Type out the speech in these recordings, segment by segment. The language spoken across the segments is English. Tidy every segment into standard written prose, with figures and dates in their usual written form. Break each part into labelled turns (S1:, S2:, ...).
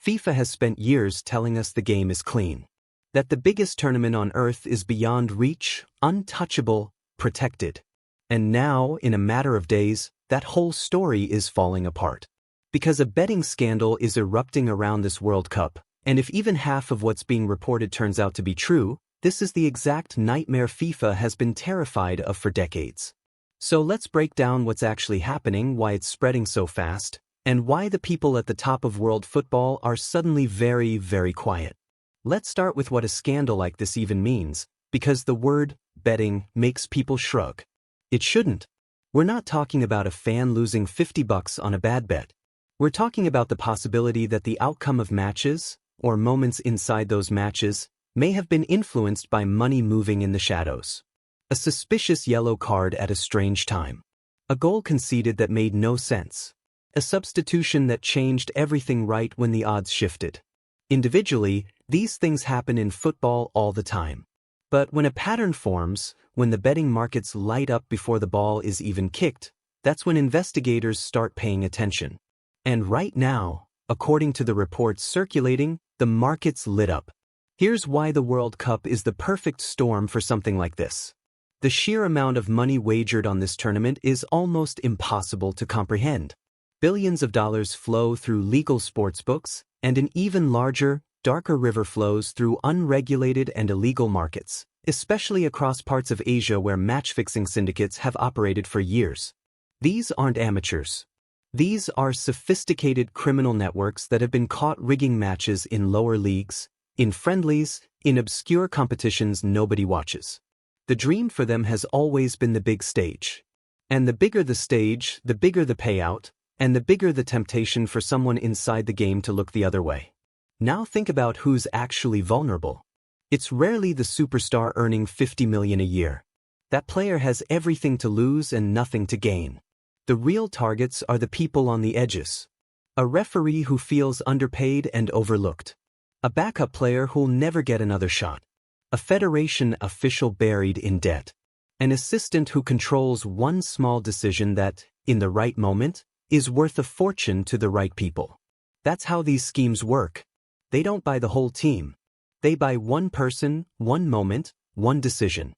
S1: FIFA has spent years telling us the game is clean. That the biggest tournament on Earth is beyond reach, untouchable, protected. And now, in a matter of days, that whole story is falling apart. Because a betting scandal is erupting around this World Cup, and if even half of what's being reported turns out to be true, this is the exact nightmare FIFA has been terrified of for decades. So let's break down what's actually happening, why it's spreading so fast, and why the people at the top of world football are suddenly very, very quiet. Let's start with what a scandal like this even means, because the word betting makes people shrug. It shouldn't. We're not talking about a fan losing $50 on a bad bet. We're talking about the possibility that the outcome of matches, or moments inside those matches, may have been influenced by money moving in the shadows. A suspicious yellow card at a strange time. A goal conceded that made no sense. A substitution that changed everything right when the odds shifted. Individually, these things happen in football all the time. But when a pattern forms, when the betting markets light up before the ball is even kicked, that's when investigators start paying attention. And right now, according to the reports circulating, the market's lit up. Here's why the World Cup is the perfect storm for something like this. The sheer amount of money wagered on this tournament is almost impossible to comprehend. Billions of dollars flow through legal sportsbooks, and an even larger, darker river flows through unregulated and illegal markets, especially across parts of Asia where match-fixing syndicates have operated for years. These aren't amateurs. These are sophisticated criminal networks that have been caught rigging matches in lower leagues, in friendlies, in obscure competitions nobody watches. The dream for them has always been the big stage. And the bigger the stage, the bigger the payout, and the bigger the temptation for someone inside the game to look the other way. Now think about who's actually vulnerable. It's rarely the superstar earning $50 million a year. That player has everything to lose and nothing to gain. The real targets are the people on the edges. A referee who feels underpaid and overlooked. A backup player who'll never get another shot. A federation official buried in debt. An assistant who controls one small decision that, in the right moment, is worth a fortune to the right people. That's how these schemes work. They don't buy the whole team. They buy one person, one moment, one decision.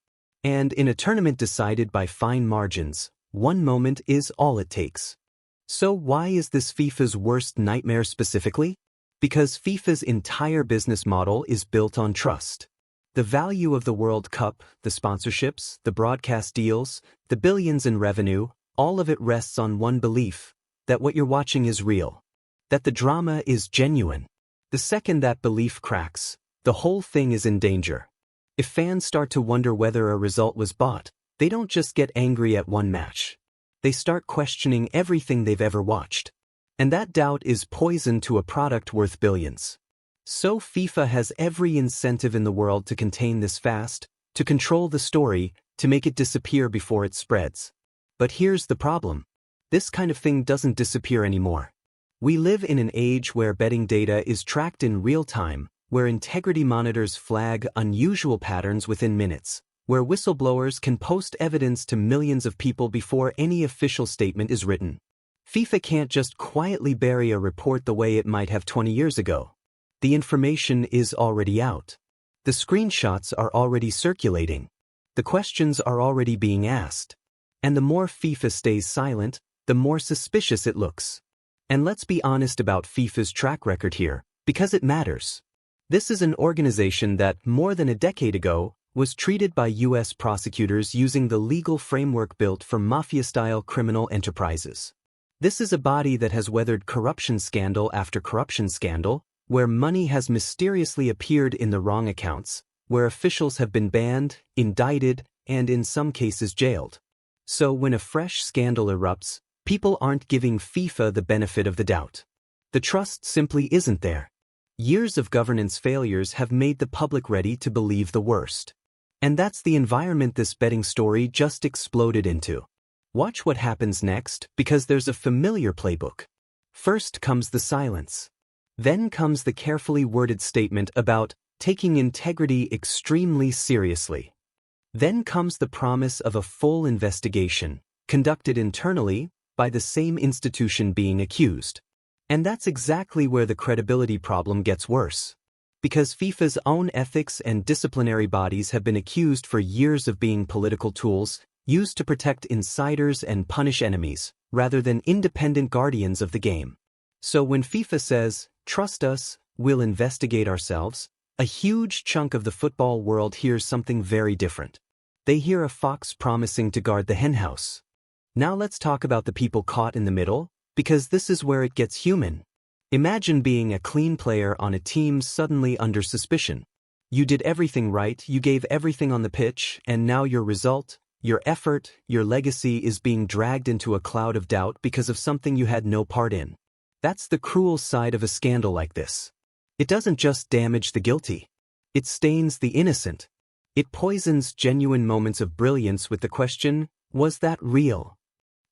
S1: And in a tournament decided by fine margins, one moment is all it takes. So why is this FIFA's worst nightmare specifically? Because FIFA's entire business model is built on trust. The value of the World Cup, the sponsorships, the broadcast deals, the billions in revenue, all of it rests on one belief, that what you're watching is real. That the drama is genuine. The second that belief cracks, the whole thing is in danger. If fans start to wonder whether a result was bought, they don't just get angry at one match. They start questioning everything they've ever watched. And that doubt is poison to a product worth billions. So FIFA has every incentive in the world to contain this fast, to control the story, to make it disappear before it spreads. But here's the problem. This kind of thing doesn't disappear anymore. We live in an age where betting data is tracked in real time, where integrity monitors flag unusual patterns within minutes, where whistleblowers can post evidence to millions of people before any official statement is written. FIFA can't just quietly bury a report the way it might have 20 years ago. The information is already out. The screenshots are already circulating. The questions are already being asked. And the more FIFA stays silent, the more suspicious it looks. And let's be honest about FIFA's track record here, because it matters. This is an organization that, more than a decade ago, was treated by U.S. prosecutors using the legal framework built for mafia-style criminal enterprises. This is a body that has weathered corruption scandal after corruption scandal, where money has mysteriously appeared in the wrong accounts, where officials have been banned, indicted, and in some cases jailed. So when a fresh scandal erupts, people aren't giving FIFA the benefit of the doubt. The trust simply isn't there. Years of governance failures have made the public ready to believe the worst. And that's the environment this betting story just exploded into. Watch what happens next, because there's a familiar playbook. First comes the silence. Then comes the carefully worded statement about taking integrity extremely seriously. Then comes the promise of a full investigation, conducted internally by the same institution being accused. And that's exactly where the credibility problem gets worse. Because FIFA's own ethics and disciplinary bodies have been accused for years of being political tools, used to protect insiders and punish enemies, rather than independent guardians of the game. So when FIFA says, "Trust us, we'll investigate ourselves," a huge chunk of the football world hears something very different. They hear a fox promising to guard the henhouse. Now let's talk about the people caught in the middle, because this is where it gets human. Imagine being a clean player on a team suddenly under suspicion. You did everything right, you gave everything on the pitch, and now your result, your effort, your legacy is being dragged into a cloud of doubt because of something you had no part in. That's the cruel side of a scandal like this. It doesn't just damage the guilty. It stains the innocent. It poisons genuine moments of brilliance with the question, was that real?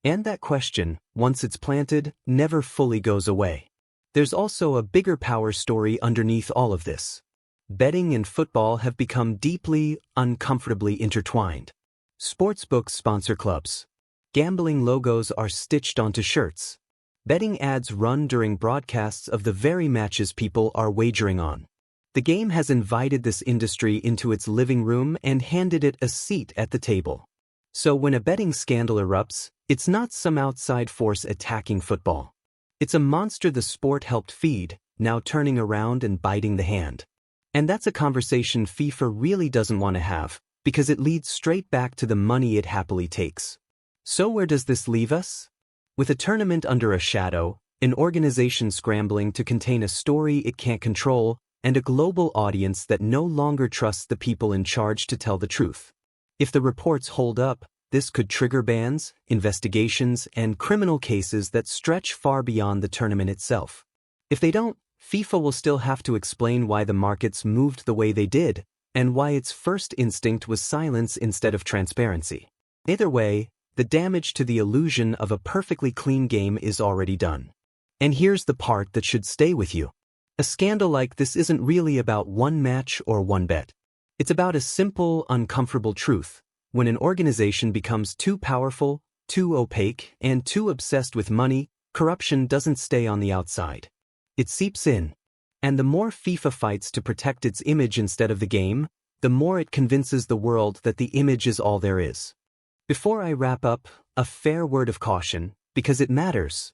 S1: And that question, once it's planted, never fully goes away. There's also a bigger power story underneath all of this. Betting and football have become deeply, uncomfortably intertwined. Sportsbooks sponsor clubs. Gambling logos are stitched onto shirts. Betting ads run during broadcasts of the very matches people are wagering on. The game has invited this industry into its living room and handed it a seat at the table. So when a betting scandal erupts, it's not some outside force attacking football. It's a monster the sport helped feed, now turning around and biting the hand. And that's a conversation FIFA really doesn't want to have, because it leads straight back to the money it happily takes. So where does this leave us? With a tournament under a shadow, an organization scrambling to contain a story it can't control, and a global audience that no longer trusts the people in charge to tell the truth. If the reports hold up, this could trigger bans, investigations, and criminal cases that stretch far beyond the tournament itself. If they don't, FIFA will still have to explain why the markets moved the way they did, and why its first instinct was silence instead of transparency. Either way, the damage to the illusion of a perfectly clean game is already done. And here's the part that should stay with you. A scandal like this isn't really about one match or one bet. It's about a simple, uncomfortable truth. When an organization becomes too powerful, too opaque, and too obsessed with money, corruption doesn't stay on the outside. It seeps in. And the more FIFA fights to protect its image instead of the game, the more it convinces the world that the image is all there is. Before I wrap up, a fair word of caution, because it matters.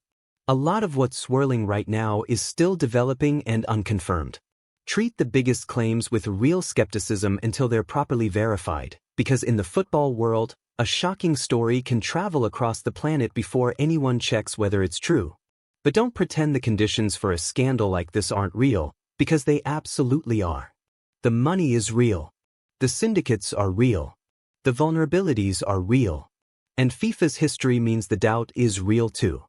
S1: A lot of what's swirling right now is still developing and unconfirmed. Treat the biggest claims with real skepticism until they're properly verified, because in the football world, a shocking story can travel across the planet before anyone checks whether it's true. But don't pretend the conditions for a scandal like this aren't real, because they absolutely are. The money is real. The syndicates are real. The vulnerabilities are real. And FIFA's history means the doubt is real too.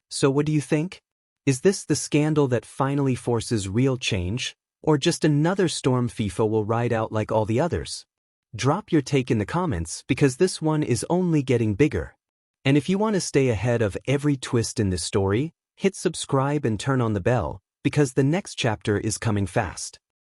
S1: So what do you think? Is this the scandal that finally forces real change, or just another storm FIFA will ride out like all the others? Drop your take in the comments, because this one is only getting bigger. And if you want to stay ahead of every twist in this story, hit subscribe and turn on the bell, because the next chapter is coming fast.